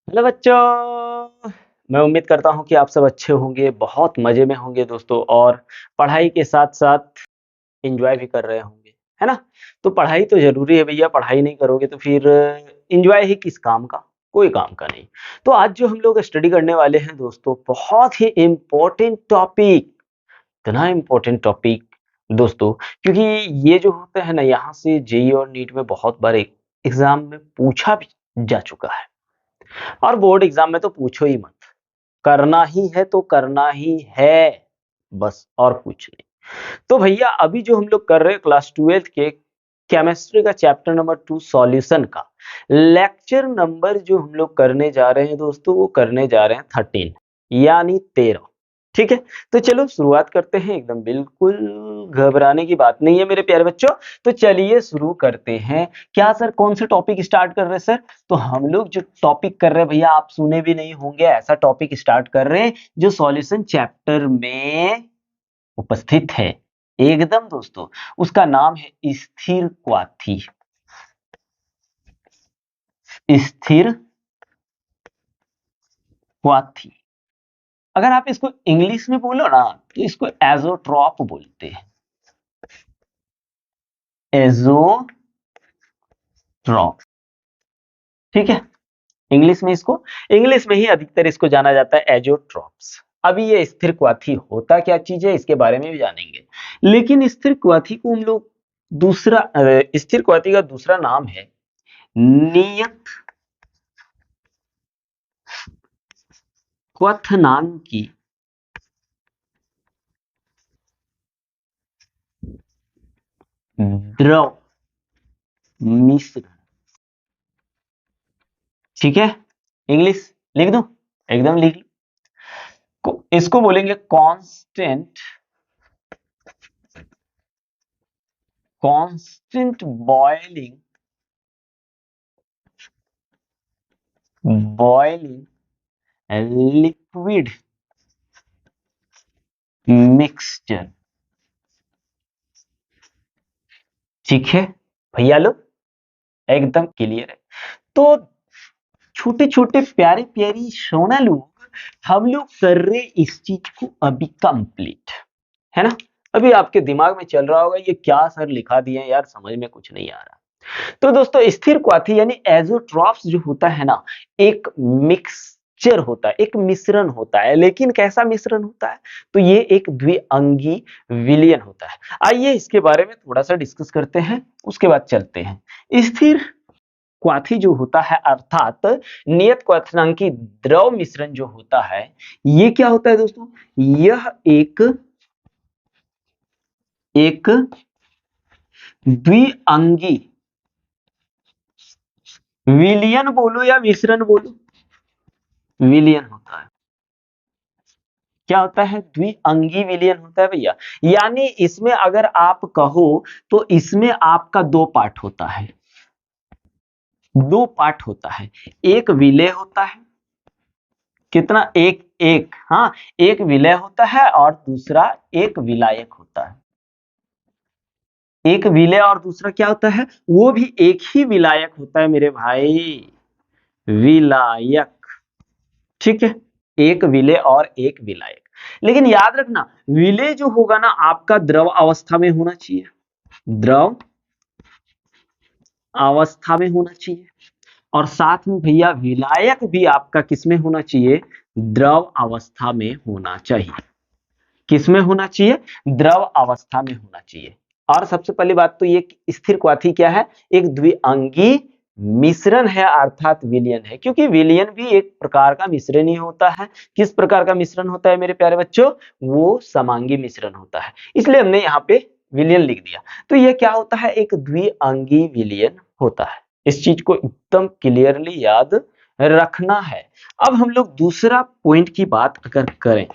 Hello बच्चों। मैं उम्मीद करता हूँ कि आप सब अच्छे होंगे, बहुत मज़े में होंगे दोस्तों, और पढ़ाई के साथ-साथ एन्जॉय भी कर रहे होंगे, है ना? तो पढ़ाई तो ज़रूरी है भैया, पढ़ाई नहीं करोगे तो फिर एन्जॉय ही किस काम का? कोई काम का नहीं। तो आज जो हम लोग स्टडी करने वाले हैं दोस्तों, बहुत ही इम्पोर्टेंट टॉपिक, इतना इम्पोर्टेंट टॉपिक दोस्तों, क्योंकि ये जो होता है ना, यहाँ से जेईई और नीट में बहुत बार एग्ज़ाम में पूछा भी जा चुका है। और बोर्ड एग्जाम में तो पूछो ही मत। करना ही है तो करना ही है, बस और कुछ नहीं। तो भैया अभी जो हम लोग कर रहे हैं क्लास 12th के केमिस्ट्री का चैप्टर नंबर 2 सॉल्यूशन का लेक्चर नंबर जो हम लोग करने जा रहे हैं दोस्तों, वो करने जा रहे हैं 13 यानी 13। ठीक है, तो चलो शुरुआत करते हैं। एकदम बिल्कुल घबराने की बात नहीं है मेरे प्यारे बच्चों। तो चलिए शुरू करते हैं। क्या सर, कौन से टॉपिक स्टार्ट कर रहे हैं सर? तो हम लोग जो टॉपिक कर रहे हैं भैया, आप सुने भी नहीं होंगे, ऐसा टॉपिक स्टार्ट कर रहे हैं जो सॉल्यूशन चैप्टर में उपस्थित है। एकदम दोस्तों, उसका नाम है स्थिर क्वाथी। स्थिर क्वाथी। अगर आप इसको इंग्लिश में बोलो ना, तो इसको एजोट्रॉप बोलते हैं। एजोट्रॉप। ठीक है, इंग्लिश में ही अधिकतर इसको जाना जाता है एजोट्रॉप्स। अभी ये स्थिर क्वाथी होता क्या चीज है, इसके बारे में भी जानेंगे। लेकिन स्थिर क्वाथी को हम लोग स्थिर क्वाथी का दूसरा नाम है नियत क्वथनांकी द्रव मिश्रण। ठीक है, इंग्लिश लिख दूं? एकदम लिख लो। इसको बोलेंगे कांस्टेंट बॉइलिंग लिक्विड मिक्सचर। ठीक है भैया लोग, एकदम क्लियर है। तो छोटे छोटे प्यारे प्यारी सोना लोग, हम लोग कर रहे इस चीज को अभी कंप्लीट, है ना? अभी आपके दिमाग में चल रहा होगा ये क्या सर लिखा दिए हैं यार, समझ में कुछ नहीं आ रहा। तो दोस्तों स्थिर क्वाथी यानी एजोट्रॉप्स जो होता है ना, एक मिक्सचर होता है, एक मिश्रण होता है। लेकिन कैसा मिश्रण होता है? तो ये एक द्विअंगी विलयन होता है। आइए इसके बारे में थोड़ा सा डिस्कस करते हैं, उसके बाद चलते हैं। स्थिर क्वाथी जो होता है, अर्थात नियत क्वथनांकी द्रव मिश्रण जो होता है, ये क्या होता है दोस्तों? यह एक द्विअंगी विलयन बोलो या मिश्रण बोलो, विलयन होता है। क्या होता है? द्विअंगी विलयन होता है भैया। यानी इसमें अगर आप कहो तो इसमें आपका दो पार्ट होता है, दो पार्ट होता है। एक विलय होता है, कितना? एक एक, हाँ, एक विलय होता है और दूसरा एक विलायक होता है। एक विलय और दूसरा क्या होता है? वो भी एक ही विलायक होता है मेरे भाई, विलायक। ठीक है, एक विलय और एक विलायक। लेकिन याद रखना, विलय जो होगा ना आपका द्रव अवस्था में होना चाहिए, द्रव अवस्था में होना चाहिए। और साथ में भैया विलायक भी आपका किसमें होना चाहिए? द्रव अवस्था में होना चाहिए। किसमें होना चाहिए? द्रव अवस्था में होना चाहिए। और सबसे पहली बात तो ये स्थिर क्वाथी क्या है? एक द्विअंगी मिश्रण है, अर्थात विलयन है। क्योंकि विलयन भी एक प्रकार का मिश्रण ही होता है। किस प्रकार का मिश्रण होता है मेरे प्यारे बच्चों? वो समांगी मिश्रण होता है, इसलिए हमने यहाँ पे विलयन लिख दिया। तो ये क्या होता है? एक द्विअंगी विलयन होता है। इस चीज को एकदम क्लियरली याद रखना है। अब हम लोग दूसरा पॉइंट की बात अगर करें,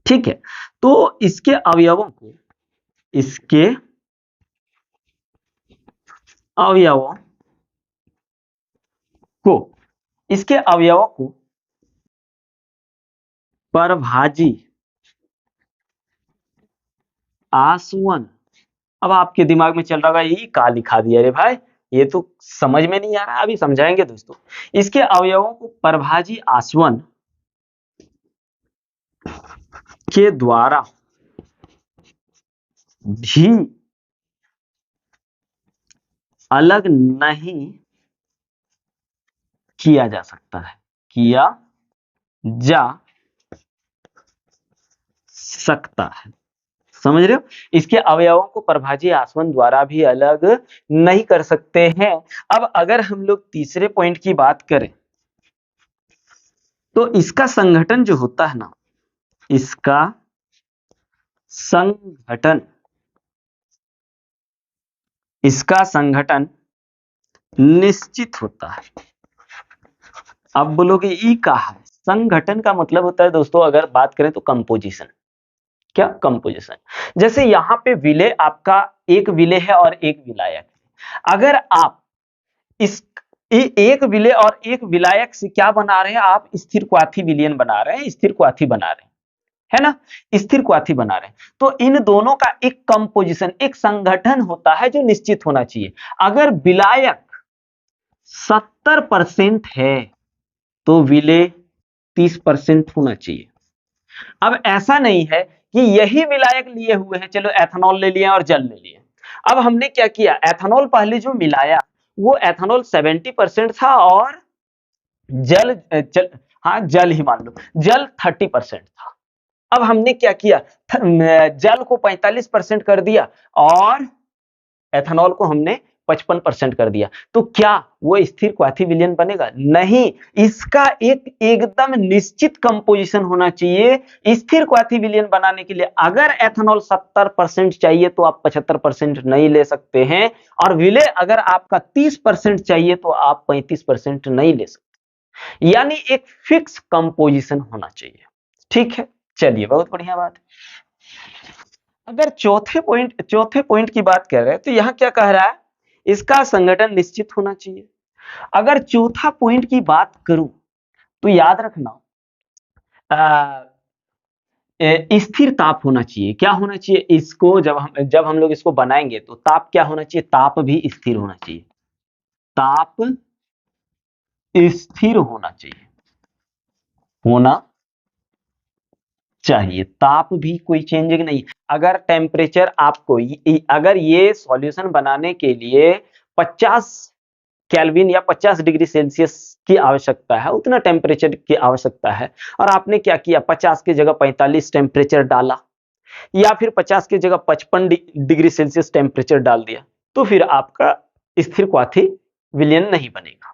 ठीक है, तो इसके अवयवों को इसके अवयवों को परभाजी आसवन। अब आपके दिमाग में चल रहा होगा ये का लिखा दिया रे भाई, ये तो समझ में नहीं आ रहा, अभी समझाएंगे दोस्तों। इसके अवयवों को परभाजी आसवन के द्वारा भी अलग नहीं किया जा सकता है, किया जा सकता है। समझ रहे हो? इसके अवयवों को परभाजी आसवन द्वारा भी अलग नहीं कर सकते हैं। अब अगर हम लोग तीसरे पॉइंट की बात करें तो इसका संगठन जो होता है ना, इसका संगठन, इसका संगठन निश्चित होता है। अब बोलोगे ई का है, संगठन का मतलब होता है दोस्तों, अगर बात करें तो कंपोजिशन। क्या? कंपोजिशन। जैसे यहां पे विलेय, आपका एक विलेय है और एक विलायक है। अगर आप इस एक विलेय और एक विलायक से क्या बना रहे हैं, आप स्थिर क्वाथी विलयन बना रहे हैं, स्थिर क्वाथी बना रहे हैं, है ना, स्थिर क्वाथी बना रहे हैं। तो इन दोनों का एक कंपोजिशन, एक संगठन होता है जो निश्चित होना चाहिए। अगर विलायक 70% है तो विलेय 30% होना चाहिए। अब ऐसा नहीं है कि यही विलायक लिए हुए हैं, चलो एथेनॉल ले लिया और जल ले लिया। अब हमने क्या किया, एथेनॉल पहले जो मिलाया वो एथेनॉल 70% था और जल ही मान लो, जल 30% था। अब हमने क्या किया, जल को 45% कर दिया और एथेनॉल को हमने 55% कर दिया। तो क्या वो स्थिर क्वाथी विलयन बनेगा? नहीं, इसका एक एकदम निश्चित कंपोजिशन होना चाहिए स्थिर क्वाथी विलयन बनाने के लिए। अगर एथेनॉल 70% चाहिए तो आप 75% नहीं ले सकते हैं, और विलय अगर आपका 30% चाहिए तो आप 35% नहीं ले सकते। यानी एक फिक्स कंपोजिशन होना चाहिए। ठीक है, चलिए, बहुत बढ़िया बात। अगर चौथे पॉइंट की बात कर रहे हैं तो यहां क्या कह रहा है, इसका संगठन निश्चित होना चाहिए। अगर चौथा पॉइंट की बात करूं तो याद रखना, स्थिर ताप होना चाहिए। क्या होना चाहिए, इसको जब हम लोग इसको बनाएंगे तो ताप क्या होना चाहिए, ताप भी स्थिर होना चाहिए। ताप स्थिर होना चाहिए, होना चाहिए। ताप भी कोई चेंजिंग नहीं। अगर टेम्परेचर आपको अगर ये सॉल्यूशन बनाने के लिए 50 केल्विन या 50 डिग्री सेल्सियस की आवश्यकता है, उतना टेम्परेचर की आवश्यकता है, और आपने क्या किया, 50 की जगह 45 टेम्परेचर डाला, या फिर 50 की जगह 55 डिग्री सेल्सियस टेम्परेचर डाल दिया, तो फिर आपका स्थिर क्वाथी विलयन नहीं बनेगा।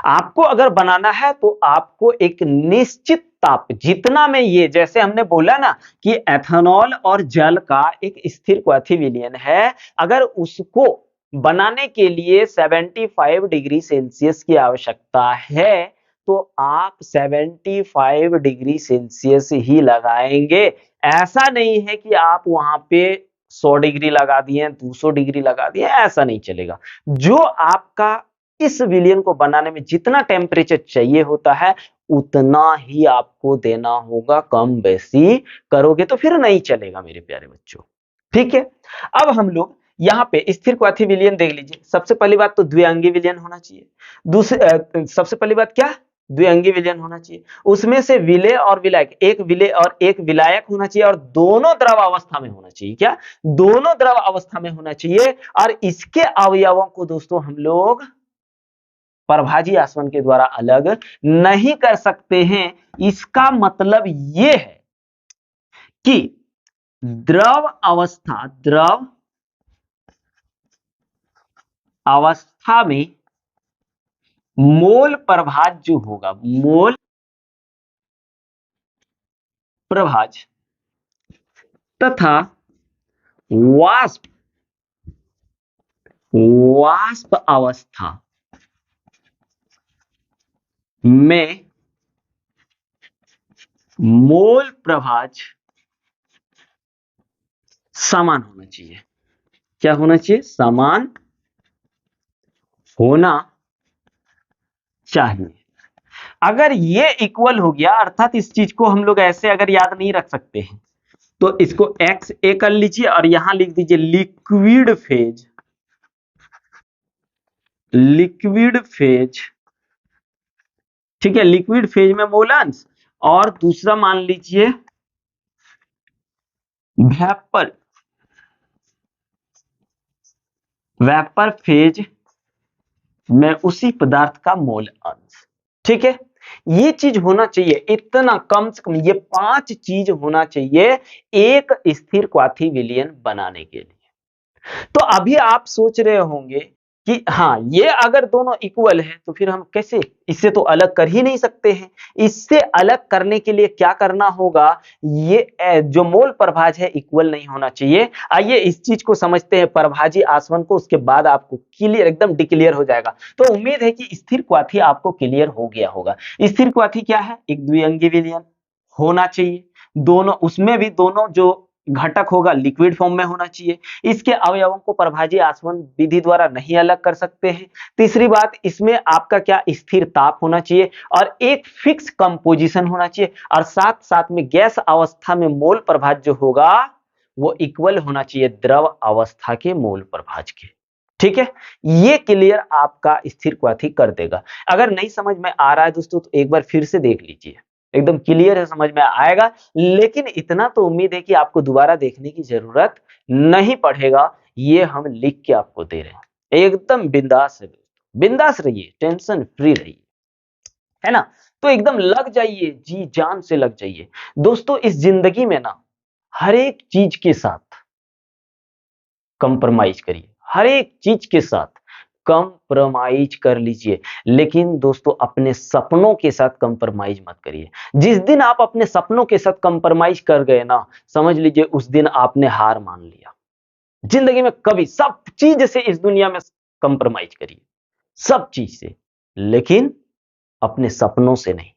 आपको अगर बनाना है तो आपको एक निश्चित ताप, जितना में ये, जैसे हमने बोला ना कि एथेनॉल और जल का एक स्थिर क्वाथी विलयन है, अगर उसको बनाने के लिए 75 डिग्री सेल्सियस की आवश्यकता है तो आप 75 डिग्री सेल्सियस ही लगाएंगे। ऐसा नहीं है कि आप वहां पे 100 डिग्री लगा दिए, 200 डिग्री लगा दिए, ऐसा नहीं चलेगा। जो आपका इस विलयन को बनाने में जितना टेम्परेचर चाहिए होता है उतना ही आपको देना होगा। कम बेसी करोगे तो फिर नहीं चलेगा मेरे प्यारे बच्चों। ठीक है, अब हम लोग यहाँ पे स्थिर क्वाथी विलयन देख लीजिए। सबसे पहली बात तो द्विअंगी विलयन होना चाहिए। सबसे पहली बात क्या, द्विअंगी विलयन होना चाहिए। उसमें से विलेय और विलायक, एक विलेय और एक विलायक होना चाहिए, और दोनों द्रव अवस्था में होना चाहिए। क्या? दोनों द्रव अवस्था में होना चाहिए। और इसके अवयवों को दोस्तों हम लोग परभाजी आसवन के द्वारा अलग नहीं कर सकते हैं। इसका मतलब यह है कि द्रव अवस्था में मोल प्रभाज जो होगा, मोल प्रभाज तथा वाष्प अवस्था में मोल प्रभाज समान होना चाहिए। क्या होना चाहिए? समान होना चाहिए। अगर ये इक्वल हो गया, अर्थात इस चीज को हम लोग ऐसे अगर याद नहीं रख सकते हैं तो इसको एक्स ए कर लीजिए और यहां लिख दीजिए लिक्विड फेज लिक्विड फेज, ठीक है, लिक्विड फेज में मोल अंश, और दूसरा मान लीजिए वेपर, वेपर फेज में उसी पदार्थ का मोल अंश। ठीक है, ये चीज होना चाहिए, इतना कम से कम ये 5 चीज होना चाहिए एक स्थिर क्वाथी विलयन बनाने के लिए। तो अभी आप सोच रहे होंगे कि हाँ, ये अगर दोनों इक्वल है तो फिर हम कैसे, इससे तो अलग कर ही नहीं सकते हैं। इससे अलग करने के लिए क्या करना होगा, ये जो मोल प्रभाज है इक्वल नहीं होना चाहिए। आइए इस चीज को समझते हैं प्रभाजी आसवन को, उसके बाद आपको क्लियर, एकदम डिक्लियर हो जाएगा। तो उम्मीद है कि स्थिर क्वाथी आपको क्लियर हो गया होगा। स्थिर क्वाथी क्या है, एक द्विअंगी विलयन होना चाहिए, दोनों, उसमें भी दोनों जो घटक होगा लिक्विड फॉर्म में होना चाहिए। इसके अवयवों को प्रभाजी आसवन विधि द्वारा नहीं अलग कर सकते हैं। तीसरी बात, इसमें आपका क्या, स्थिर ताप होना चाहिए और एक फिक्स कंपोजिशन होना चाहिए, और साथ साथ में गैस अवस्था में मोल प्रभाज जो होगा वो इक्वल होना चाहिए द्रव अवस्था के मोल प्रभाज के। ठीक है, ये क्लियर आपका स्थिर क्वाथी कर देगा। अगर नहीं समझ में आ रहा है दोस्तों तो एक बार फिर से देख लीजिए, एकदम क्लियर है, समझ में आएगा। लेकिन इतना तो उम्मीद है कि आपको दोबारा देखने की जरूरत नहीं पड़ेगा, ये हम लिख के आपको दे रहे हैं। एकदम बिंदास है, बिंदास रहिए, टेंशन फ्री रहिए, है ना। तो एकदम लग जाइए, जी जान से लग जाइए दोस्तों। इस जिंदगी में ना हर एक चीज के साथ कंप्रोमाइज करिए, हर एक चीज के साथ कंप्रोमाइज कर लीजिए, लेकिन दोस्तों अपने सपनों के साथ कंप्रोमाइज मत करिए। जिस दिन आप अपने सपनों के साथ कंप्रोमाइज कर गए ना, समझ लीजिए उस दिन आपने हार मान लिया। जिंदगी में कभी, सब चीज से इस दुनिया में कंप्रोमाइज करिए, सब चीज से, लेकिन अपने सपनों से नहीं।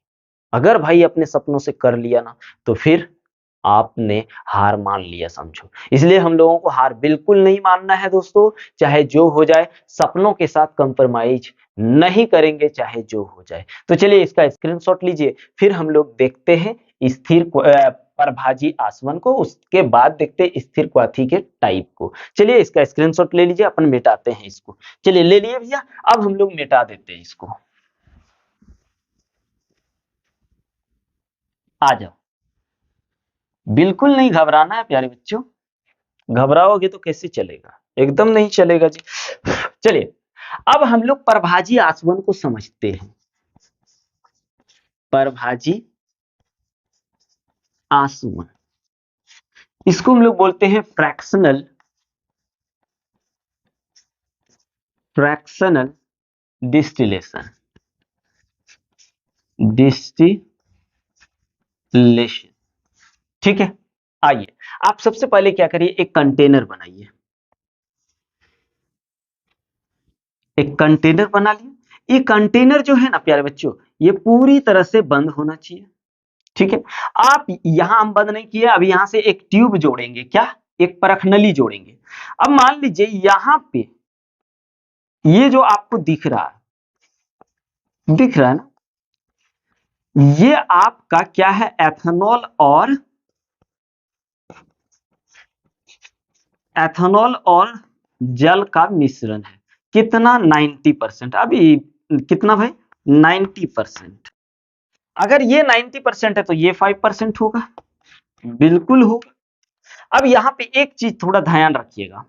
अगर भाई अपने सपनों से कर लिया ना तो फिर आपने हार मान लिया समझो। इसलिए हम लोगों को हार बिल्कुल नहीं मानना है दोस्तों, चाहे जो हो जाए, सपनों के साथ कंप्रोमाइज नहीं करेंगे चाहे जो हो जाए। तो चलिए इसका स्क्रीनशॉट लीजिए, फिर हम लोग देखते हैं स्थिर प्रभाजी आसवन को, उसके बाद देखते हैं स्थिर क्वाथी के टाइप को। चलिए इसका स्क्रीनशॉट ले लीजिए, अपन मिटाते हैं इसको। चलिए ले लिए भैया, अब हम लोग मिटा देते हैं इसको। आ जाओ, बिल्कुल नहीं घबराना है प्यारे बच्चों, घबराओगे तो कैसे चलेगा, एकदम नहीं चलेगा जी। चलिए अब हम लोग प्रभाजी आसवन को समझते हैं। प्रभाजी आसवन, इसको हम लोग बोलते हैं फ्रैक्शनल, फ्रैक्शनल डिस्टिलेशन, डिस्टिलेशन। ठीक है, आइए आप सबसे पहले क्या करिए, एक कंटेनर बनाइए, एक कंटेनर बना लिया। ये कंटेनर जो है ना प्यारे बच्चों, ये पूरी तरह से बंद होना चाहिए। ठीक है, आप यहां हम बंद नहीं किए, अब यहां से एक ट्यूब जोड़ेंगे, क्या, एक परखनली जोड़ेंगे। अब मान लीजिए यहां पे ये जो आपको दिख रहा है, दिख रहा है ना, ये आपका क्या है, एथेनॉल और जल का मिश्रण है। कितना, 90%। अभी कितना भाई, 90%। अगर ये 90% है तो ये 5% होगा, बिल्कुल होगा। अब यहां पे एक चीज थोड़ा ध्यान रखिएगा,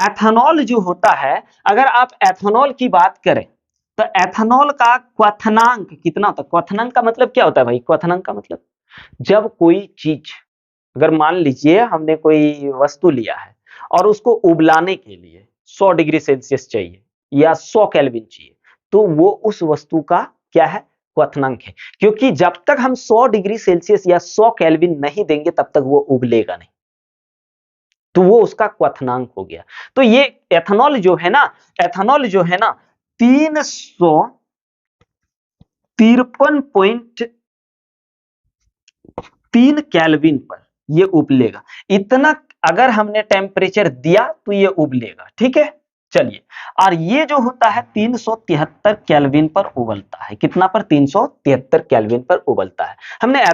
एथेनॉल जो होता है, अगर आप एथेनॉल की बात करें तो एथेनॉल का क्वथनांक कितना होता है। क्वथनांक का मतलब क्या होता है भाई, क्वथनांक का मतलब जब कोई चीज, अगर मान लीजिए हमने कोई वस्तु लिया है और उसको उबलाने के लिए 100 डिग्री सेल्सियस चाहिए या 100 केल्विन चाहिए, तो वो उस वस्तु का क्या है, क्वथनांक है। क्योंकि जब तक हम 100 डिग्री सेल्सियस या 100 केल्विन नहीं देंगे तब तक वो उबलेगा नहीं, तो वो उसका क्वथनांक हो गया। तो ये एथेनॉल जो है ना, एथेनॉल जो है ना 353.3 केल्विन पर ये उबलेगा। इतना अगर हमने टेम्परेचर दिया तो ये उबलेगा। ठीक है, चलिए, और ये जो होता है 373 केल्विन पर उबलता है। कितना पर, 373 केल्विन पर उबलता है। हमने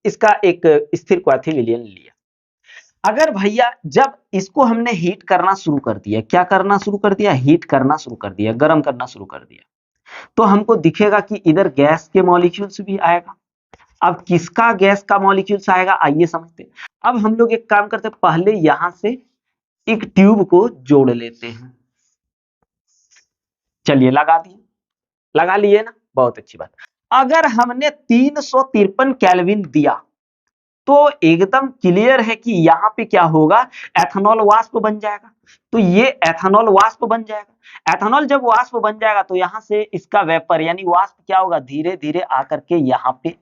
इसका एक स्थिर क्वाथी विलयन लिया। अगर भैया जब इसको हमने हीट करना शुरू कर दिया, क्या करना शुरू कर दिया, हीट करना शुरू कर दिया, गर्म करना शुरू कर दिया, तो हमको दिखेगा कि इधर गैस के मॉलिक्यूल्स भी आएगा। अब किसका गैस का मॉलिक्यूल्स आएगा, आइए समझते हैं। अब हम लोग एक काम करते हैं, पहले यहां से एक ट्यूब को जोड़ लेते हैं। चलिए लगा दिए, लगा लिए ना, बहुत अच्छी बात। अगर हमने 353 केल्विन दिया तो एकदम क्लियर है कि यहाँ पे क्या होगा, एथेनॉल वाष्प बन जाएगा। तो ये एथेनॉल वाष्प बन जाएगा। एथेनॉल जब वाष्प बन जाएगा तो यहाँ से इसका वेपर यानी वाष्प क्या होगा, धीरे धीरे आकर के यहाँ पे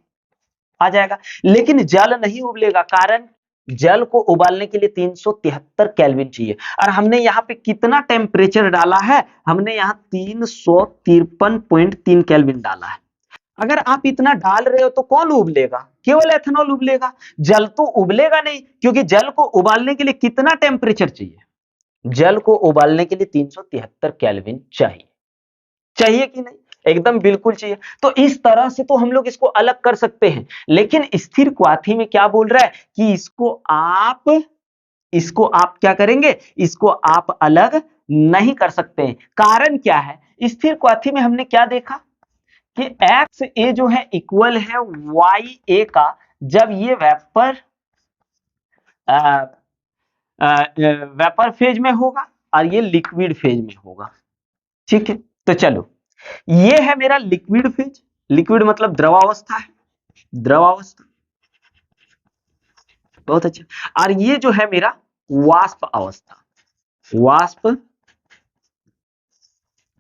आ जाएगा। लेकिन जल नहीं उबलेगा, कारण जल को उबालने के लिए 373 केल्विन चाहिए। और हमने यहाँ पे कितना टेम्परेचर डाला है, हमने यहाँ 353.3 केल्विन डाला है। अगर आप इतना डाल रहे हो तो कौन उबलेगा, केवल एथेनॉल उबलेगा, जल तो उबलेगा नहीं, क्योंकि जल को उबालने के लिए कितना टेम्परेचर चाहिए, जल को उबालने के लिए 373 केल्विन चाहिए। चाहिए कि नहीं, एकदम बिल्कुल चाहिए। तो इस तरह से तो हम लोग इसको अलग कर सकते हैं, लेकिन स्थिर क्वाथी में क्या बोल रहा है कि इसको आप क्या करेंगे, इसको आप अलग नहीं कर सकते हैं। कारण क्या है, स्थिर क्वाथी में हमने क्या देखा कि एक्स ए जो है इक्वल है वाई ए का, जब ये वेपर फेज में होगा और ये लिक्विड फेज में होगा। ठीक है, तो चलो ये है मेरा लिक्विड फेज, लिक्विड मतलब द्रवावस्था है, द्रवावस्था, बहुत अच्छा। और ये जो है मेरा वाष्प अवस्था, वाष्प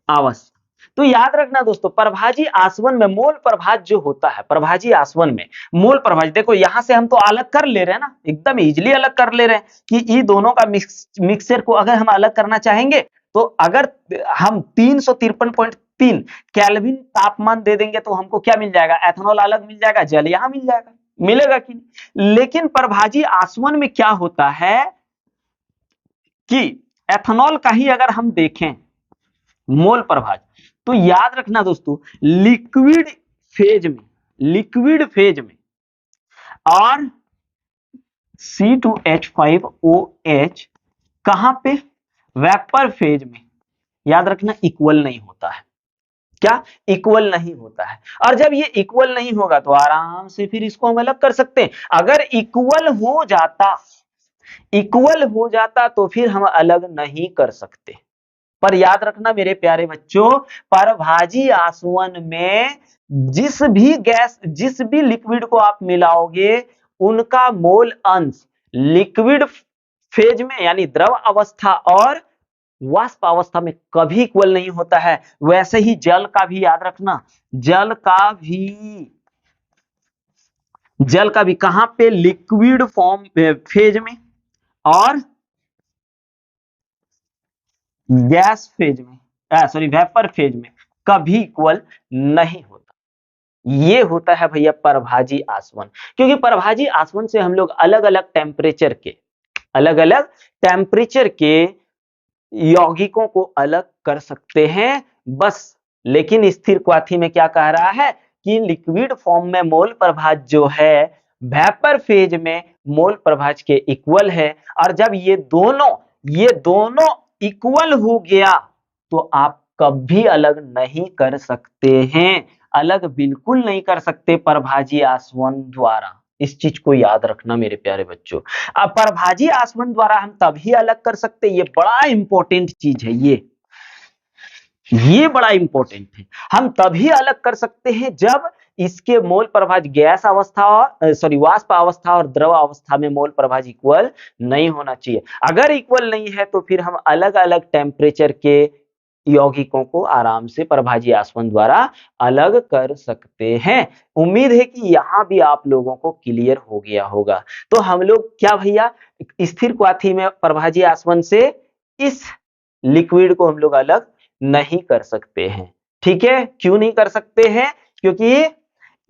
अवस्था। तो याद रखना दोस्तों, प्रभाजी आसवन में मोल प्रभाज जो होता है, प्रभाजी आसवन में मोल प्रभाज, देखो यहां से हम तो अलग कर ले रहे हैं ना, एकदम इजीली अलग कर ले रहे हैं कि ये दोनों का मिक्सचर को अगर हम अलग करना चाहेंगे तो अगर हम 353.3 केल्विन तापमान दे देंगे तो हमको क्या मिल जाएगा, एथेनॉल अलग मिल जाएगा, जल यहां मिल जाएगा, मिलेगा कि नहीं। लेकिन प्रभाजी आसवन में क्या होता है कि एथेनॉल का ही अगर हम देखें मोल प्रभाज, तो याद रखना दोस्तों, लिक्विड फेज में, लिक्विड फेज में और C2H5OH कहां पे, वेपर फेज में, याद रखना इक्वल नहीं होता है। क्या, इक्वल नहीं होता है। और जब ये इक्वल नहीं होगा तो आराम से फिर इसको हम अलग कर सकते हैं। अगर इक्वल हो जाता, इक्वल हो जाता तो फिर हम अलग नहीं कर सकते। पर याद रखना मेरे प्यारे बच्चों, परभाजी आसवन में जिस भी गैस, जिस भी लिक्विड को आप मिलाओगे, उनका मोल अंश लिक्विड फेज में यानी द्रव अवस्था और वाष्प अवस्था में कभी इक्वल नहीं होता है। वैसे ही जल का भी याद रखना, जल का भी कहां पे, लिक्विड फॉर्म फेज में और गैस फेज में, सॉरी वेपर फेज में कभी इक्वल नहीं होता। ये होता है भैया परभाजी आसवन। क्योंकि परभाजी आसवन से हम लोग अलग अलग टेम्परेचर के, अलग अलग टेम्परेचर के यौगिकों को अलग कर सकते हैं बस। लेकिन स्थिर क्वाथी में क्या कह रहा है कि लिक्विड फॉर्म में मोल प्रभाज जो है वेपर फेज में मोल प्रभाज के इक्वल है। और जब ये दोनों इक्वल हो गया तो आप कभी अलग नहीं कर सकते हैं, अलग बिल्कुल नहीं कर सकते परभाजी आसवन द्वारा। इस चीज को याद रखना मेरे प्यारे बच्चों। अब परभाजी आसवन द्वारा हम तभी अलग कर सकते, ये बड़ा इंपॉर्टेंट चीज है, ये बड़ा इंपॉर्टेंट है। हम तभी अलग कर सकते हैं जब इसके मोल प्रभाज गैस अवस्था, सॉरी वाष्प अवस्था और द्रव अवस्था में मोल प्रभाज इक्वल नहीं होना चाहिए। अगर इक्वल नहीं है तो फिर हम अलग अलग टेम्परेचर के यौगिकों को आराम से परभाजी आसवन द्वारा अलग कर सकते हैं। उम्मीद है कि यहां भी आप लोगों को क्लियर हो गया होगा। तो हम लोग क्या भैया, स्थिर क्वाथी में परभाजी आसवन से इस लिक्विड को हम लोग अलग नहीं कर सकते हैं। ठीक है, क्यों नहीं कर सकते हैं, क्योंकि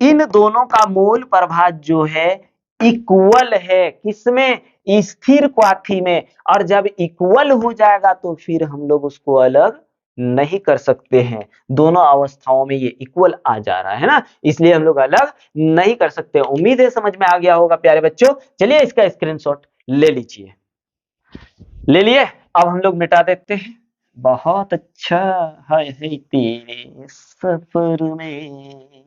इन दोनों का मोल प्रभाज जो है इक्वल है, किसमें, स्थिर क्वाथी में। और जब इक्वल हो जाएगा तो फिर हम लोग उसको अलग नहीं कर सकते हैं। दोनों अवस्थाओं में ये इक्वल आ जा रहा है ना, इसलिए हम लोग अलग नहीं कर सकते। उम्मीद है समझ में आ गया होगा प्यारे बच्चों। चलिए इसका स्क्रीनशॉट ले लीजिए, ले लिए। अब हम लोग मिटा देते हैं। बहुत अच्छा है तेरे सफर में,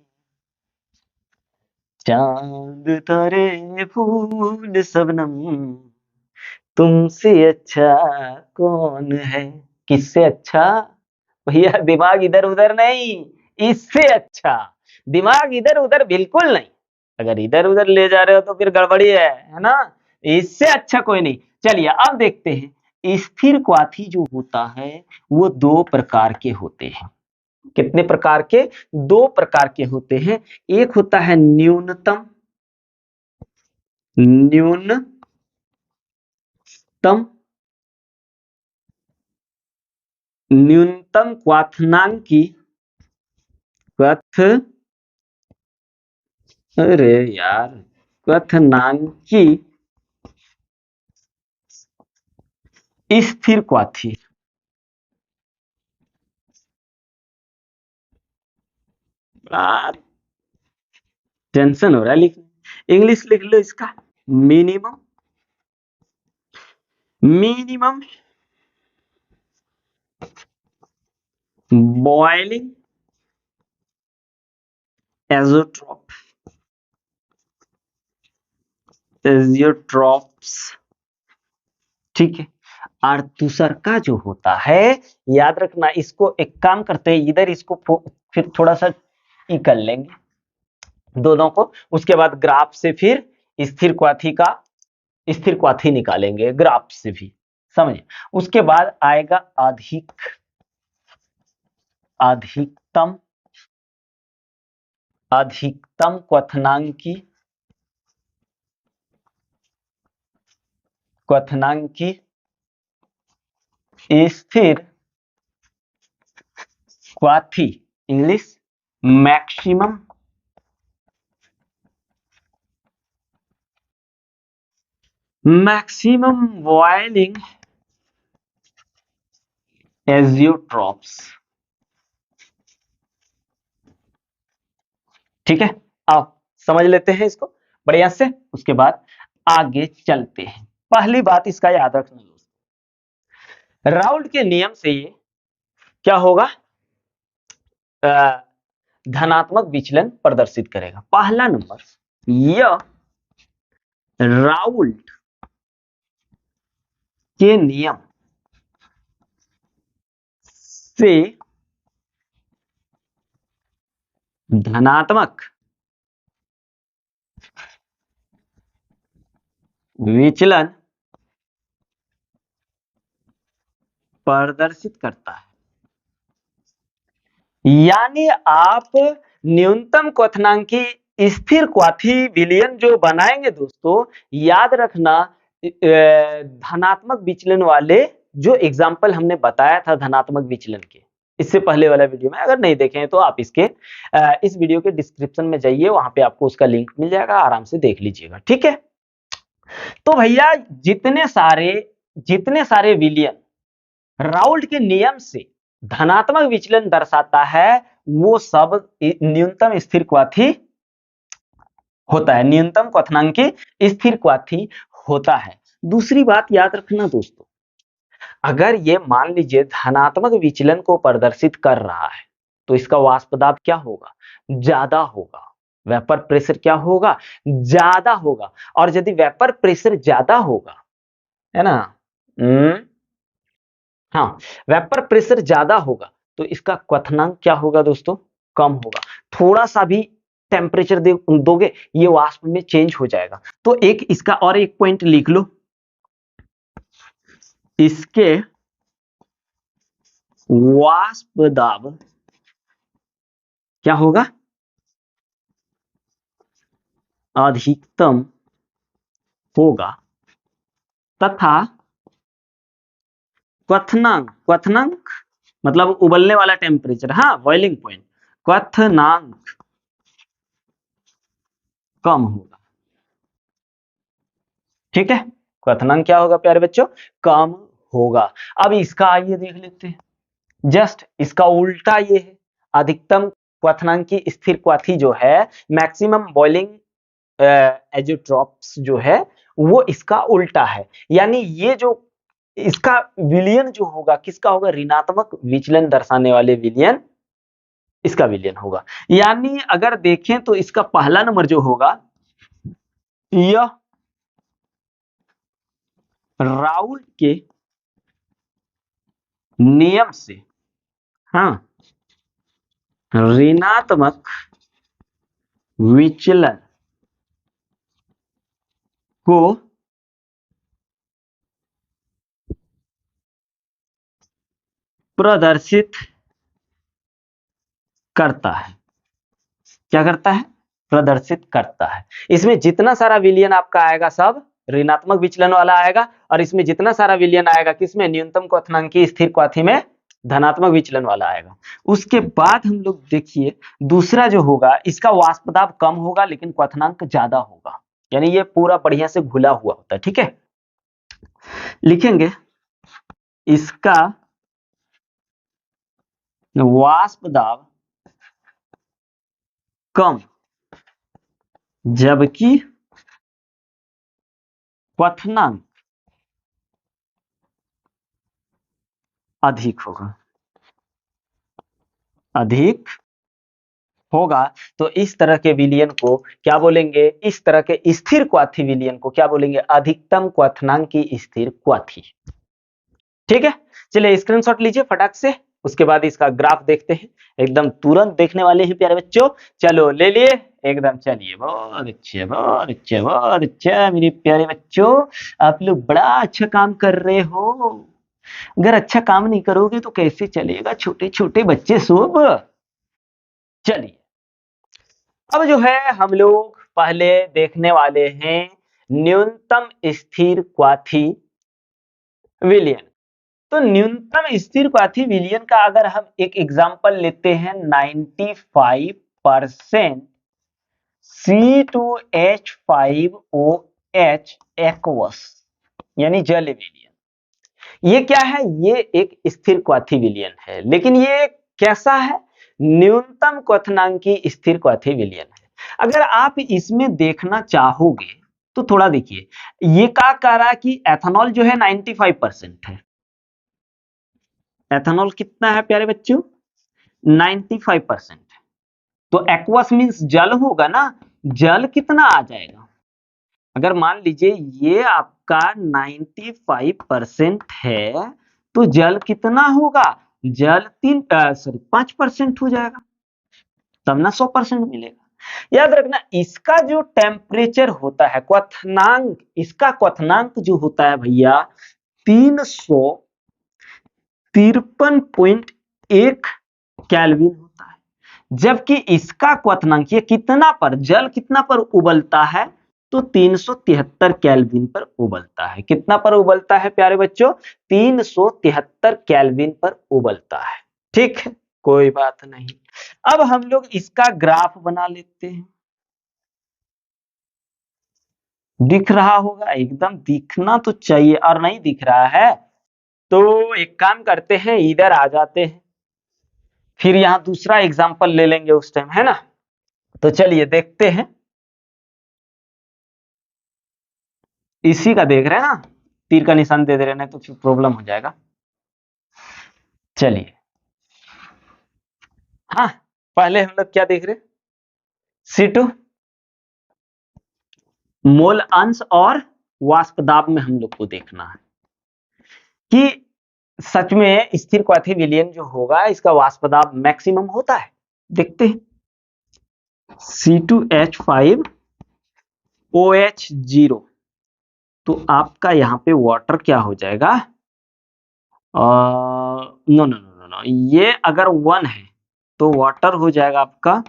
चांद तारे फूल शबनम, तुमसे अच्छा कौन है। किससे अच्छा भैया? दिमाग इधर उधर नहीं, इससे अच्छा। दिमाग इधर उधर बिल्कुल नहीं, अगर इधर उधर ले जा रहे हो तो फिर गड़बड़ी है ना। इससे अच्छा कोई नहीं। चलिए अब देखते हैं, स्थिर क्वाथी जो होता है वो दो प्रकार के होते हैं। कितने प्रकार के? दो प्रकार के होते हैं। एक होता है न्यूनतम, न्यूनतम न्यूनतम क्वाथनांकी, क्वथ अरे यार क्वथनांकी स्थिर क्वाथी। टेंशन हो रहा है लिखने, इंग्लिश लिख लो इसका। Minimum, minimum boiling azeotrope, azeotropes. ठीक है। और दूसर का जो होता है, याद रखना, इसको एक काम करते हैं, इधर इसको फिर थोड़ा सा ई कर लेंगे दोनों को, उसके बाद ग्राफ से फिर स्थिर क्वाथी का स्थिर क्वाथी निकालेंगे ग्राफ से भी, समझे। उसके बाद आएगा अधिकतम अधिकतम क्वथनांकी स्थिर क्वाथी, इंग्लिश मैक्सिमम बॉइलिंग एजियोट्रॉप्स। ठीक है, आओ समझ लेते हैं इसको बढ़िया से, उसके बाद आगे चलते हैं। पहली बात इसका याद रखना दोस्तों, राउल्ट के नियम से ये क्या होगा, धनात्मक विचलन प्रदर्शित करेगा। पहला नंबर, यह राउल्ट के नियम से धनात्मक विचलन प्रदर्शित करता है। यानी आप न्यूनतम क्वथनांकी स्थिर क्वाथी विलयन जो बनाएंगे दोस्तों, याद रखना, धनात्मक विचलन वाले जो एग्जाम्पल हमने बताया था धनात्मक विचलन के, इससे पहले वाला वीडियो में, अगर नहीं देखे हैं तो आप इस वीडियो के डिस्क्रिप्शन में जाइए, वहां पे आपको उसका लिंक मिल जाएगा, आराम से देख लीजिएगा। ठीक है। तो भैया जितने सारे विलयन राउल्ट के नियम से धनात्मक विचलन दर्शाता है, वो सब न्यूनतम स्थिर क्वाथी होता है, न्यूनतम क्वथनांकी स्थिर क्वाथी होता है। दूसरी बात याद रखना दोस्तों, अगर ये मान लीजिए धनात्मक विचलन को प्रदर्शित कर रहा है, तो इसका वाष्प दाब क्या होगा, ज्यादा होगा। वेपर प्रेशर क्या होगा, ज्यादा होगा। और यदि वेपर प्रेशर ज्यादा होगा, है ना, हाँ, वेपर प्रेशर ज्यादा होगा तो इसका क्वथनांक क्या होगा दोस्तों, कम होगा। थोड़ा सा भी टेम्परेचर दोगे, ये वाष्प में चेंज हो जाएगा। तो एक इसका और एक पॉइंट लिख लो, इसके वाष्प दाब क्या होगा, अधिकतम होगा, तथा क्वथनांक मतलब उबलने वाला टेम्परेचर, हाँ, बॉइलिंग पॉइंट, क्वथनांक कम होगा। ठीक है, क्वथनांक क्या होगा प्यारे बच्चों, कम होगा। अब इसका आइए देख लेते हैं, जस्ट इसका उल्टा ये है। अधिकतम क्वथनांकी स्थिर क्वाथी जो है, मैक्सिमम बॉइलिंग एजोट्रॉप्स जो है वो इसका उल्टा है। यानी ये जो इसका विलयन जो होगा किसका होगा, ऋणात्मक विचलन दर्शाने वाले विलयन इसका विलयन होगा। यानी अगर देखें तो इसका पहला नंबर जो होगा यह राउल के नियम से, हाँ, ऋणात्मक विचलन को प्रदर्शित करता है। क्या करता है, प्रदर्शित करता है। इसमें जितना सारा विलयन आपका आएगा सब ऋणात्मक विचलन वाला आएगा, और इसमें जितना सारा विलयन आएगा किसमें, न्यूनतम क्वथनांकी स्थिर क्वाथी में धनात्मक विचलन वाला आएगा। उसके बाद हम लोग देखिए दूसरा जो होगा इसका वाष्प दाब कम होगा लेकिन क्वथनांक ज्यादा होगा, यानी ये पूरा बढ़िया से घुला हुआ होता है। ठीक है, लिखेंगे इसका वाष्प दाब कम जबकि क्वथनांक अधिक होगा, अधिक होगा। तो इस तरह के विलयन को क्या बोलेंगे, इस तरह के स्थिर क्वाथी विलयन को क्या बोलेंगे, अधिकतम क्वथनांकी स्थिर क्वाथी। ठीक है, चलिए स्क्रीनशॉट लीजिए फटाक से, उसके बाद इसका ग्राफ देखते हैं। एकदम तुरंत देखने वाले हैं प्यारे बच्चों, चलो ले लिए एकदम, चलिए बहुत अच्छे बहुत अच्छे बहुत अच्छा मेरे प्यारे बच्चों, आप लोग बड़ा अच्छा काम कर रहे हो। अगर अच्छा काम नहीं करोगे तो कैसे चलेगा, छोटे छोटे बच्चे सब। चलिए अब जो है हम लोग पहले देखने वाले हैं न्यूनतम स्थिर क्वाथी विलयन। तो न्यूनतम स्थिर क्वाथी विलयन का अगर हम एक एग्जांपल लेते हैं 95% C2H5OH एक्वस यानी जल विलयन। ये क्या है, ये एक स्थिर क्वाथी विलयन है, लेकिन ये कैसा है, न्यूनतम क्वथनांकी स्थिर क्वाथी विलयन है। अगर आप इसमें देखना चाहोगे तो थोड़ा देखिए, ये क्या कह रहा है कि एथेनॉल जो है 95% है। एथेनॉल कितना है प्यारे बच्चों, 95% है। तो एक्वस मींस जल होगा ना, जल कितना आ जाएगा, अगर मान लीजिए ये आपका 95% है तो जल कितना होगा, जल 5% हो जाएगा, तब ना 100% मिलेगा। याद रखना इसका जो टेम्परेचर होता है क्वथनांक, इसका क्वथनांक जो होता है भैया 353.1 केल्विन होता है, जबकि इसका क्वथनांक ये कितना पर, जल कितना पर उबलता है, तो 373 केल्विन पर उबलता है। कितना पर उबलता है प्यारे बच्चों, 373 केल्विन पर उबलता है। ठीक है, कोई बात नहीं। अब हम लोग इसका ग्राफ बना लेते हैं, दिख रहा होगा, एकदम दिखना तो चाहिए, और नहीं दिख रहा है तो एक काम करते हैं इधर आ जाते हैं, फिर यहां दूसरा एग्जांपल ले लेंगे उस टाइम, है ना। तो चलिए देखते हैं, इसी का देख रहे हैं ना, तीर का निशान दे दे रहे हैं तो फिर प्रॉब्लम हो जाएगा। चलिए हाँ, पहले हम लोग क्या देख रहे हैं, C2 मोल अंश और वाष्प दाब में हम लोग को देखना है कि सच में स्थिर क्वाथी विलयन जो होगा इसका वाष्प दाब मैक्सिमम होता है। देखते हैं C2H5OH0, तो आपका यहां पे वाटर क्या हो जाएगा, नो नो नो नो, ये अगर 1 है तो वाटर हो जाएगा आपका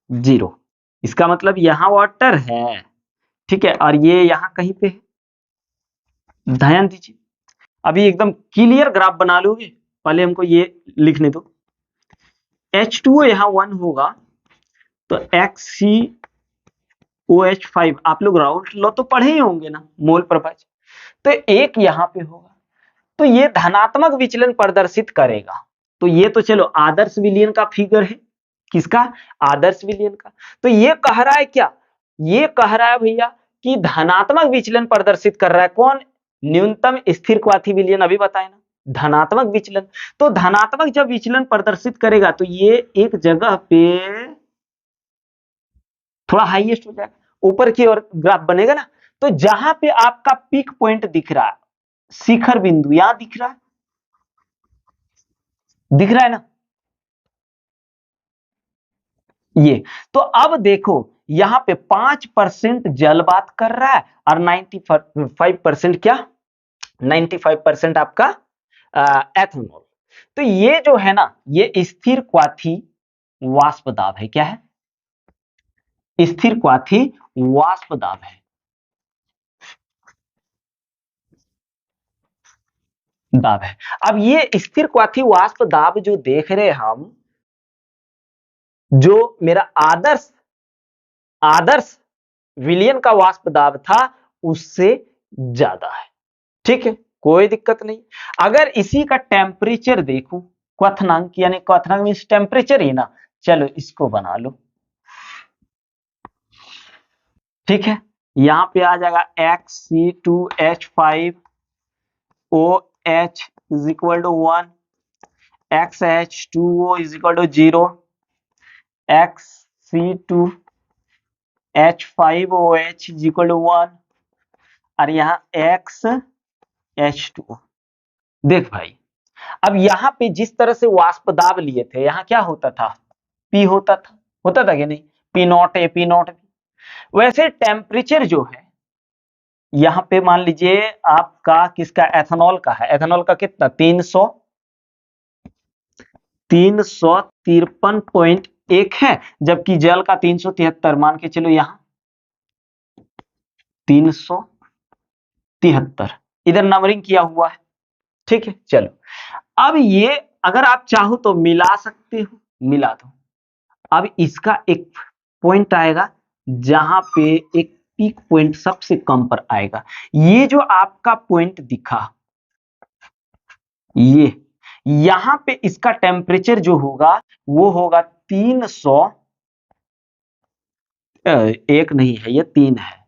0। इसका मतलब यहां वाटर है, ठीक है, और ये यहां कहीं पे है, ध्यान दीजिए। अभी एकदम क्लियर ग्राफ बना लोगे, पहले हमको ये लिखने दो। H2O यहां 1 होगा तो XCOH5, आप लोग राउल्ट लॉ तो पढ़े ही होंगे ना, मोल प्रभाज, तो एक यहां पे होगा, तो ये धनात्मक विचलन प्रदर्शित करेगा। तो ये तो चलो आदर्श विलयन का फिगर है, किसका, आदर्श विलयन का। तो ये कह रहा है क्या, ये कह रहा है भैया कि धनात्मक विचलन प्रदर्शित कर रहा है। कौन? न्यूनतम स्थिर क्वाथी विलयन, अभी बताए ना, धनात्मक विचलन। तो धनात्मक जब विचलन प्रदर्शित करेगा तो ये एक जगह पे थोड़ा हाईएस्ट हो जाएगा, ऊपर की ओर ग्राफ बनेगा ना। तो जहां पे आपका पीक पॉइंट दिख रहा है, शिखर बिंदु यहां दिख रहा है, दिख रहा है ना ये। तो अब देखो यहां पे 5% जल बात कर रहा है और 95% क्या, 95% आपका एथेनॉल। तो ये जो है ना, ये स्थिर क्वाथी वाष्प दाब है। क्या है? स्थिर क्वाथी वाष्प दाब है, दाब है। अब ये स्थिर क्वाथी वाष्प दाब जो देख रहे हैं हम, जो मेरा आदर्श आदर्श विलयन का वाष्प दाब था उससे ज्यादा है। ठीक है, कोई दिक्कत नहीं। अगर इसी का टेम्परेचर देखो, क्वथनांक, यानी क्वथनांक मींस टेम्परेचर ही ना, चलो इसको बना लो। ठीक है, यहां पे आ जाएगा XC2H5OH is equal to 1, XH2O is equal to 0, XC2H5OH is equal to 1 और यहाँ XH2O। देख भाई, अब यहां पे जिस तरह से वाष्प दाब लिए थे, यहां क्या होता था? P होता था कि नहीं? P not A, P not B। वैसे टेम्परेचर जो है यहां पे मान लीजिए आपका किसका, एथेनॉल का है। एथेनॉल का कितना? 353.1 है, जबकि जल का 373, मान के चलो यहां 373 इधर नंबरिंग किया हुआ है। ठीक है, चलो अब ये अगर आप चाहो तो मिला सकते हो, मिला दो। अब इसका एक पॉइंट आएगा जहां पे एक पीक पॉइंट सबसे कम पर आएगा। ये जो आपका पॉइंट दिखा, ये यहां पे इसका टेम्परेचर जो होगा वो होगा 300, एक नहीं है ये 3 है,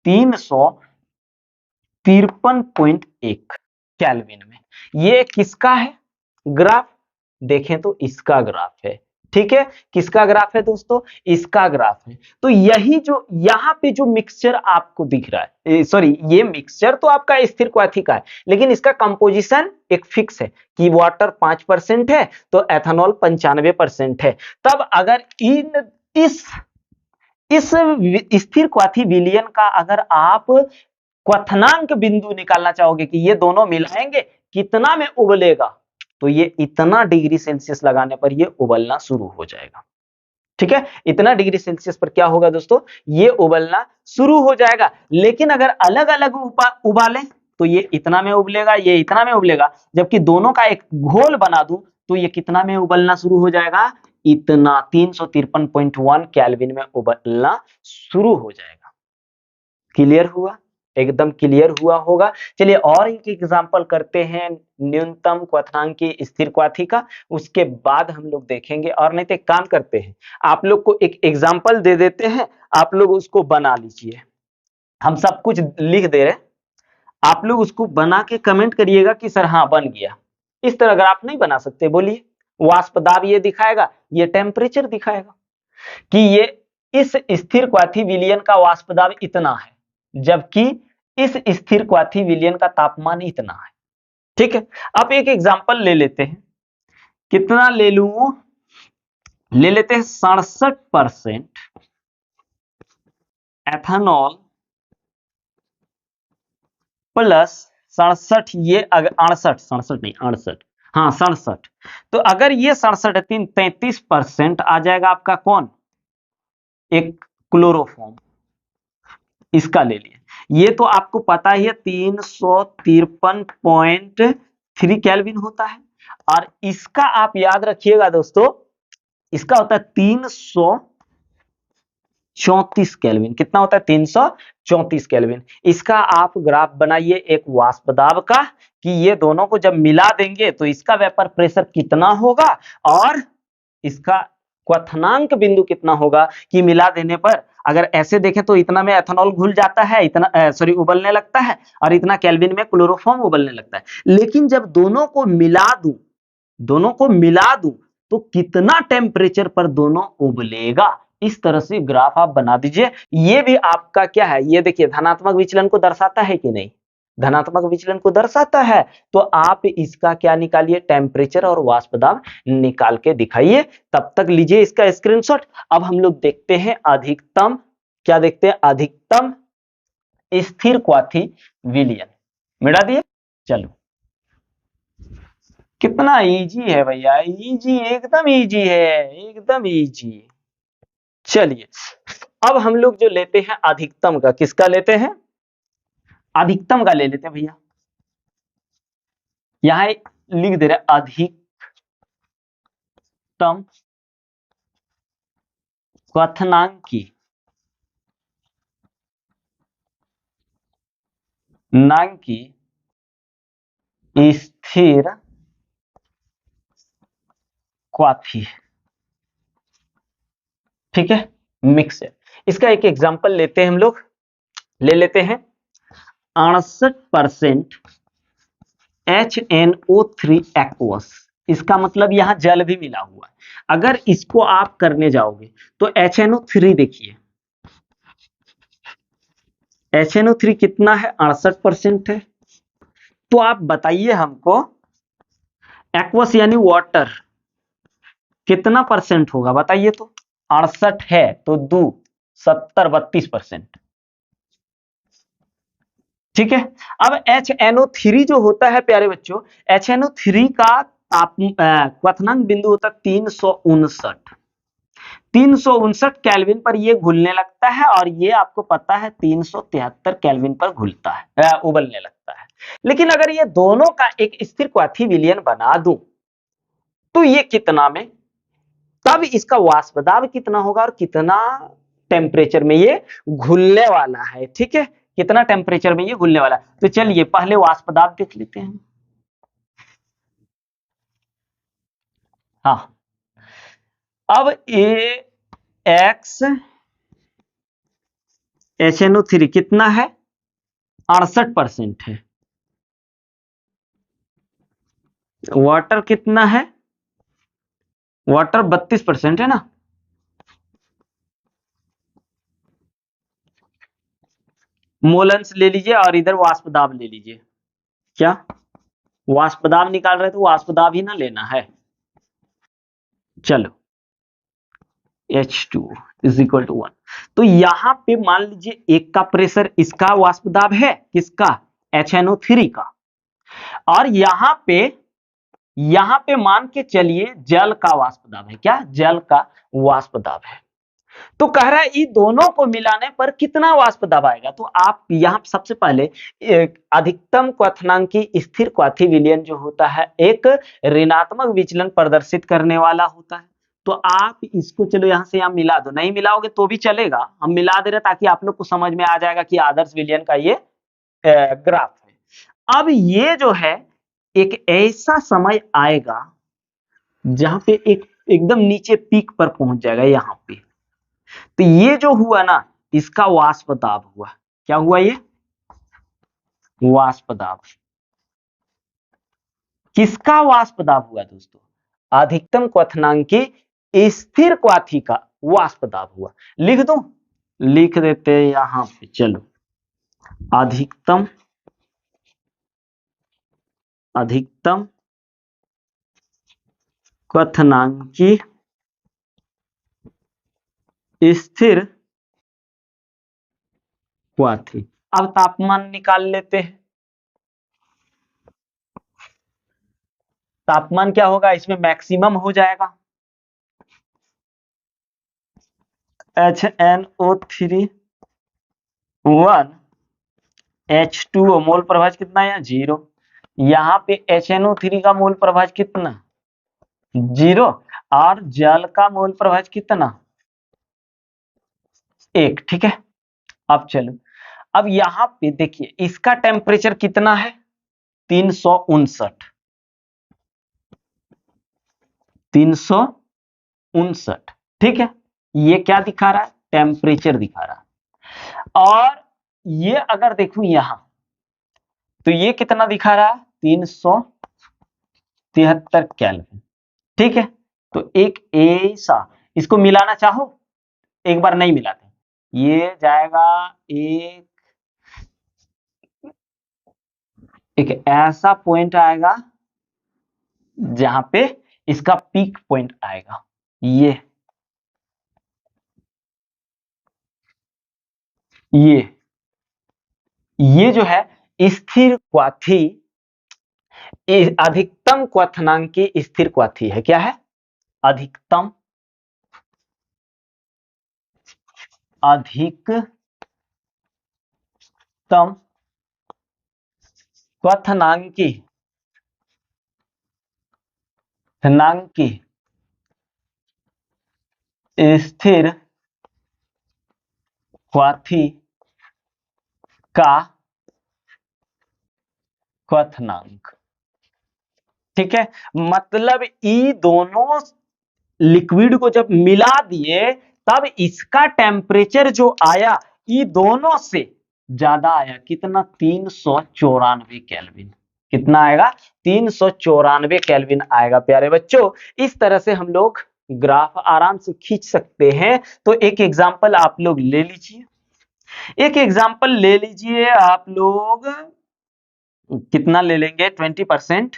353.1 केल्विन में। ये किसका है ग्राफ? देखें तो इसका ग्राफ है। ठीक है, किसका ग्राफ है दोस्तों? इसका ग्राफ है। तो यही जो यहां पे जो मिक्सचर आपको दिख रहा है, सॉरी, ये मिक्सचर तो आपका स्थिर क्वाथी का है, लेकिन इसका कंपोजिशन एक फिक्स है कि वाटर 5% है तो एथेनॉल 95% है। तब अगर इस स्थिर क्वाथी विलयन का अगर आप क्वथनांक बिंदु निकालना चाहोगे कि ये दोनों मिलाएंगे कितना में उबलेगा, तो ये इतना डिग्री सेल्सियस लगाने पर ये उबलना शुरू हो जाएगा। ठीक है, इतना डिग्री सेल्सियस पर क्या होगा दोस्तों? ये उबलना शुरू हो जाएगा। लेकिन अगर अलग अलग उबालें तो ये इतना में उबलेगा, ये इतना में उबलेगा, जबकि दोनों का एक घोल बना दूं तो ये कितना में उबलना शुरू हो जाएगा? इतना 353.1 केल्विन में उबलना शुरू हो जाएगा। क्लियर हुआ? एकदम क्लियर हुआ होगा। चलिए और एक एग्जांपल करते हैं न्यूनतम क्वथनांक की स्थिर क्वाथी का, उसके बाद हम लोग देखेंगे। और नहीं तो एक काम करते हैं, आप लोग को एक एग्जांपल दे देते हैं, आप लोग उसको बना लीजिए। हम सब कुछ लिख दे रहे हैं, आप लोग उसको बना के कमेंट करिएगा कि सर हाँ बन गया। इस तरह अगर आप नहीं बना सकते बोलिए, वाष्प दाब ये दिखाएगा, ये टेम्परेचर दिखाएगा कि ये इस स्थिर क्वाथी विलयन का वाष्प दाब इतना है, जबकि इस स्थिर क्वाथी विलयन का तापमान इतना है। ठीक है, अब एक एग्जांपल ले लेते हैं। कितना ले लूं? ले लेते हैं 67% एथेनॉल प्लस 67, ये अगर 68, 67 नहीं 68, हाँ 67। तो अगर ये 67 33% आ जाएगा आपका कौन? एक क्लोरोफॉर्म, इसका ले लिए। ये तो आपको पता ही है 353.3 केल्विन होता है। और इसका आप याद रखिएगा दोस्तों, इसका होता है 334 केल्विन। कितना होता है? 334 केल्विन। इसका आप ग्राफ बनाइए एक वाष्प दाब का, कि ये दोनों को जब मिला देंगे तो इसका वेपर प्रेशर कितना होगा और इसका क्वथनांक बिंदु कितना होगा, कि मिला देने पर अगर ऐसे देखें तो इतना में एथेनॉल घुल जाता है, इतना सॉरी उबलने लगता है, और इतना केल्विन में क्लोरोफॉर्म उबलने लगता है। लेकिन जब दोनों को मिला दूं तो कितना टेम्परेचर पर दोनों उबलेगा, इस तरह से ग्राफ आप बना दीजिए। ये भी आपका क्या है, ये देखिए धनात्मक विचलन को दर्शाता है कि नहीं, धनात्मक विचलन को दर्शाता है। तो आप इसका क्या निकालिए, टेम्परेचर और वाष्प दाब निकाल के दिखाइए। तब तक लीजिए इसका स्क्रीनशॉट। अब हम लोग देखते हैं अधिकतम, क्या देखते हैं, अधिकतम स्थिर क्वाथी विलयन। मिटा दिए, चलो कितना इजी है भैया, इजी, एकदम इजी है, एकदम इजी। चलिए अब हम लोग जो लेते हैं अधिकतम का, किसका लेते हैं, अधिकतम का ले लेते हैं भैया। यहां लिख दे रहे अधिकतम क्वथनांकी नांकी स्थिर क्वाथी, ठीक है, मिक्स है। इसका एक एग्जांपल लेते हैं हम लोग, ले लेते हैं 68% HNO3 एक्वस। इसका मतलब यहां जल भी मिला हुआ है। अगर इसको आप करने जाओगे तो HNO3 देखिए, HNO3 कितना है, 68% है। तो आप बताइए हमको एक्वस यानी वाटर कितना परसेंट होगा, बताइए तो। 68 है तो 2 70 32%, ठीक है। अब HNO3 जो होता है प्यारे बच्चों, HNO3 का क्वथनांक बिंदु होता है 359 केल्विन पर ये घुलने लगता है, और ये आपको पता है 373 केल्विन पर घुलता है, उबलने लगता है। लेकिन अगर ये दोनों का एक स्थिर क्वाथी विलयन बना दूं तो ये कितना में, तब इसका वाष्प दाब कितना होगा और कितना टेम्परेचर में ये घुलने वाला है, ठीक है, कितना टेम्परेचर में ये घुलने वाला है। तो चलिए पहले वाष्प दाब देख लेते हैं। हाँ, अब ए एक्स HNO3 कितना है, 68% है। वाटर कितना है, वाटर 32% है ना। मोलन्स ले लीजिए और इधर वाष्प दाब ले लीजिए। क्या वाष्प दाब निकाल रहे तो वाष्प दाब ही ना लेना है। चलो H2 इज इक्वल टू 1। तो यहां पे मान लीजिए एक का प्रेशर, इसका वाष्प दाब है किसका, HNO3 का, और यहां पे मान के चलिए जल का वाष्प दाब है, क्या, जल का वाष्प दाब है। तो कह रहा है ये दोनों को मिलाने पर कितना वाष्प दाब आएगा। तो आप यहां सबसे पहले अधिकतम क्वथनांकी स्थिर क्वाथी विलयन जो होता है एक ऋणात्मक विचलन प्रदर्शित करने वाला होता है। तो आप इसको चलो यहां से यहां मिला दो, नहीं मिलाओगे तो भी चलेगा, हम मिला दे रहे ताकि आप लोग को समझ में आ जाएगा कि आदर्श विलयन का ये ग्राफ है। अब ये जो है एक ऐसा समय आएगा जहां पे एक एकदम नीचे पीक पर पहुंच जाएगा यहां पे। तो ये जो हुआ ना, इसका वाष्प दाब हुआ, क्या हुआ, ये वाष्प दाब। किसका वाष्प दाब हुआ दोस्तों, अधिकतम क्वथनांकी स्थिर क्वाथी का वाष्प दाब हुआ। लिख दो, लिख देते हैं यहां पे, चलो अधिकतम क्वथनांकी स्थिर क्वाथी। अब तापमान निकाल लेते हैं। तापमान क्या होगा, इसमें मैक्सिमम हो जाएगा, HNO3 1, H2O मोल प्रभाज कितना है, 0। यहाँ पे HNO3 का मोल प्रभाज कितना, 0, और जल का मोल प्रभाज कितना, 1, ठीक है। अब चलो, अब यहाँ पे देखिए इसका टेम्परेचर कितना है, 359, 359, ठीक है। ये क्या दिखा रहा है, टेम्परेचर दिखा रहा। और ये अगर देखूं यहां तो ये कितना दिखा रहा है, 373 केल्विन। ठीक है, तो एक ऐसा, इसको मिलाना चाहो एक बार, नहीं मिलाते, ये जाएगा एक ऐसा पॉइंट आएगा जहां पे इसका पीक पॉइंट आएगा। ये जो है स्थिर क्वाथी, अधिकतम क्वथनांकी स्थिर क्वाथी है। क्या है? अधिकतम क्वथनांकी स्थिर क्वाथी का क्वथनांक। ठीक है, मतलब ये दोनों लिक्विड को जब मिला दिए तब इसका टेम्परेचर जो आया ये दोनों से ज्यादा आया। कितना? 394 केल्विन। कितना आएगा? 394 केल्विन आएगा। प्यारे बच्चों, इस तरह से हम लोग ग्राफ आराम से खींच सकते हैं। तो एक एग्जांपल आप लोग ले लीजिए, आप लोग कितना ले लेंगे? 20%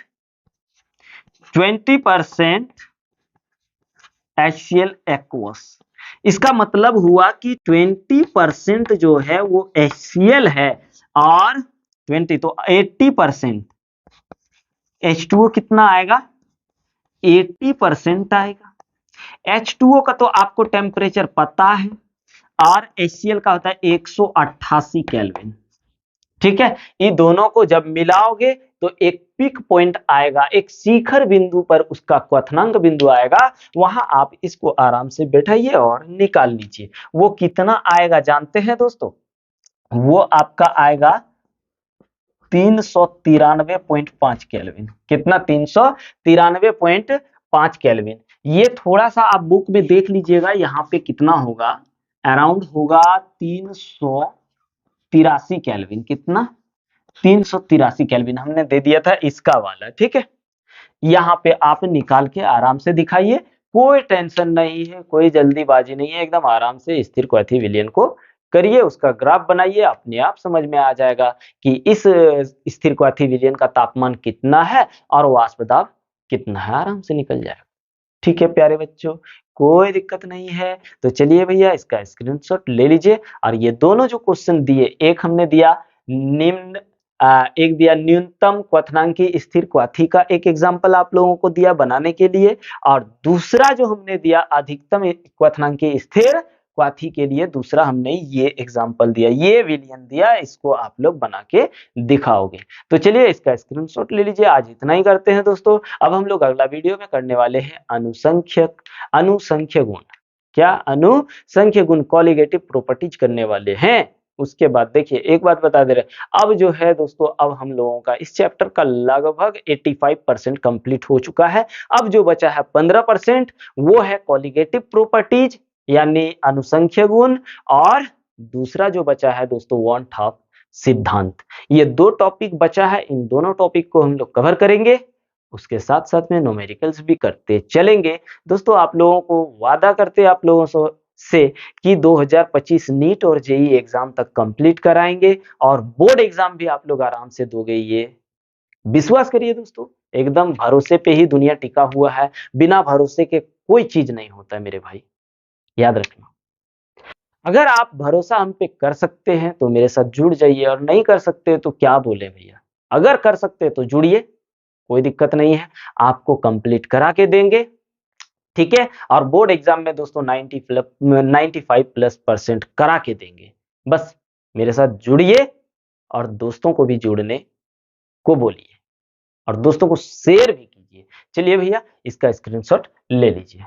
HCl एक्वस। इसका मतलब हुआ कि 20% जो है वो HCl है और 20 तो 80% H2O कितना आएगा? 80% आएगा। H2O का तो आपको टेम्परेचर पता है और HCl का होता है 188 केल्विन। ठीक है, ये दोनों को जब मिलाओगे तो एक पीक पॉइंट आएगा, एक शिखर बिंदु पर उसका क्वथनांक बिंदु आएगा। वहां आप इसको आराम से बैठाइए और निकाल लीजिए। वो कितना आएगा जानते हैं दोस्तों? वो आपका आएगा 393.5 केल्विन। कितना? 393.5 केल्विन। ये थोड़ा सा आप बुक में देख लीजिएगा, यहाँ पे कितना होगा, अराउंड होगा 383 केल्विन। कितना? 383 केल्विन हमने दे दिया था इसका वाला। ठीक है, यहाँ पे आप निकाल के आराम से दिखाइए, कोई टेंशन नहीं है, कोई जल्दीबाजी नहीं है, एकदम आराम से स्थिर क्वथी विलयन को करिए, उसका ग्राफ बनाइए, अपने आप समझ में आ जाएगा कि इस स्थिर क्वथी विलयन का तापमान कितना है और वाष्प दाब कितना है, आराम से निकल जाएगा। ठीक है प्यारे बच्चों, कोई दिक्कत नहीं है। तो चलिए भैया इसका स्क्रीनशॉट ले लीजिए। और ये दोनों जो क्वेश्चन दिए, एक हमने दिया निम्न एक दिया न्यूनतम क्वथनांकी स्थिर क्वाथी का एक एग्जाम्पल आप लोगों को दिया बनाने के लिए, और दूसरा जो हमने दिया अधिकतम क्वथनांकी स्थिर क्वाथी के लिए दूसरा हमने ये एग्जाम्पल दिया, ये विलयन दिया, इसको आप लोग बना के दिखाओगे। तो चलिए इसका स्क्रीनशॉट ले लीजिए। आज इतना ही करते हैं दोस्तों। अब हम लोग अगला वीडियो में करने वाले हैं अनुसंख्य गुण। क्या? अनुसंख्य गुण, कॉलिगेटिव प्रॉपर्टीज करने वाले हैं। उसके बाद देखिए एक बात बता दे रहे, अब जो है दोस्तों, अब हम लोगों का इस चैप्टर का लगभग 85% कंप्लीट हो चुका है। अब जो बचा है 15% वो है कॉलिगेटिव प्रॉपर्टीज यानी अनुसंख्य गुण, और दूसरा जो बचा है दोस्तों वन टॉप सिद्धांत। ये दो टॉपिक बचा है, इन दोनों टॉपिक को हम लोग कवर करेंगे, उसके साथ साथ में न्यूमेरिकल्स भी करते चलेंगे। दोस्तों आप लोगों को वादा करते आप लोगों से कि 2025 नीट और जेई एग्जाम तक कंप्लीट कराएंगे और बोर्ड एग्जाम भी आप लोग आराम से दोगे, ये विश्वास करिए दोस्तों। एकदम भरोसे पे ही दुनिया टिका हुआ है, बिना भरोसे के कोई चीज नहीं होता है मेरे भाई, याद रखना। अगर आप भरोसा हम पे कर सकते हैं तो मेरे साथ जुड़ जाइए, और नहीं कर सकते तो क्या बोले भैया, अगर कर सकते तो जुड़िए, कोई दिक्कत नहीं है, आपको कंप्लीट करा के देंगे। ठीक है, और बोर्ड एग्जाम में दोस्तों 95+ % करा के देंगे। बस मेरे साथ जुड़िए और दोस्तों को भी जुड़ने को बोलिए और दोस्तों को शेयर भी कीजिए। चलिए भैया इसका स्क्रीनशॉट ले लीजिए।